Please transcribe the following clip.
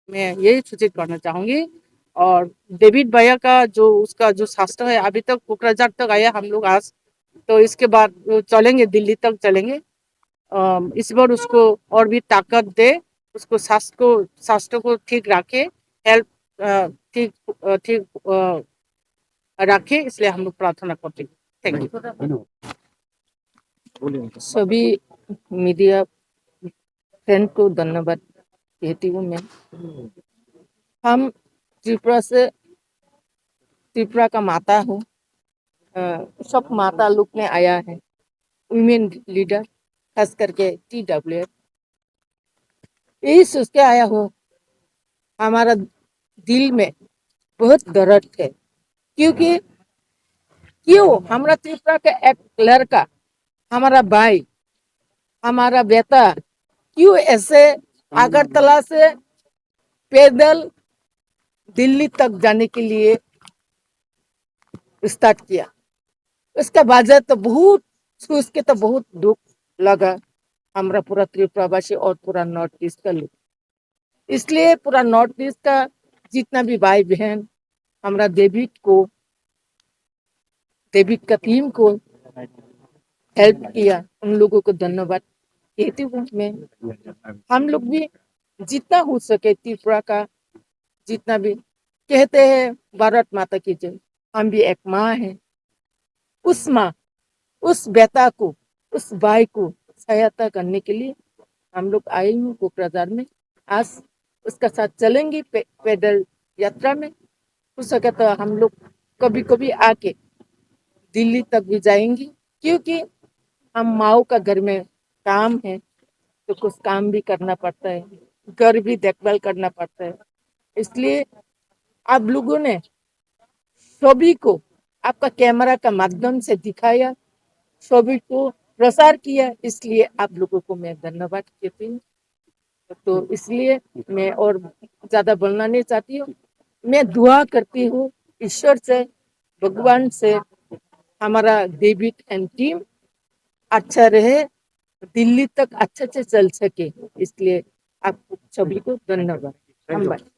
मैं यही सूचित करना चाहूंगी। और डेविड भैया का जो उसका जो शास्त्र है अभी तक कोकराझार तक आया हम लोग आज, तो इसके बाद वो चलेंगे, दिल्ली तक चलेंगे। इस बार उसको और भी ताकत दे, उसको शास्त्र को ठीक रखे, हेल्थ ठीक ठीक रखे, इसलिए हम लोग प्रार्थना करते हैं। Thank you. सभी मीडिया फ्रेंड को धन्यवाद कहती हूँ मैं। हम त्रिपुरा से, त्रिपुरा का माता हूँ। सब माता लोग ने आया है, वुमेन लीडर, खास करके TWF। यही सोच के आया हूँ, हमारा दिल में बहुत दर्द है, क्योंकि क्यों हमारा त्रिपुरा का एक लड़का, हमारा भाई, हमारा बेटा क्यों ऐसे अगरतला से पैदल दिल्ली तक जाने के लिए स्टार्ट किया। उसका वजह तो बहुत सोच के तो बहुत दुख लगा हमारा पूरा त्रिपुरावासी और पूरा नॉर्थ ईस्ट का लोग। इसलिए पूरा नॉर्थ ईस्ट का जितना भी भाई बहन हमारा डेविड का टीम को हेल्प किया, उन लोगों को धन्यवाद कहती हूँ मैं। हम लोग भी जितना हो सके त्रिपुरा का, जितना भी कहते हैं भारत माता की जय, हम भी एक माँ है। उस माँ, उस बेटा को, उस भाई को सहायता करने के लिए हम लोग आए हूँ कोकराझार में। आज उसका साथ चलेंगे पैदल यात्रा में। हो सके तो हम लोग कभी कभी आके दिल्ली तक भी जाएंगे, क्योंकि हम माओ का घर में काम है, तो कुछ काम भी करना पड़ता है, घर भी देखभाल करना पड़ता है। इसलिए आप लोगों ने सभी को आपका कैमरा का माध्यम से दिखाया, सभी को प्रसार किया, इसलिए आप लोगों को मैं धन्यवाद कहती हूँ। तो इसलिए मैं और ज्यादा बोलना नहीं चाहती हूँ। मैं दुआ करती हूँ ईश्वर से, भगवान से, हमारा डेविड एंड टीम अच्छा रहे, दिल्ली तक अच्छे से चल सके। इसलिए आप सभी को धन्यवाद।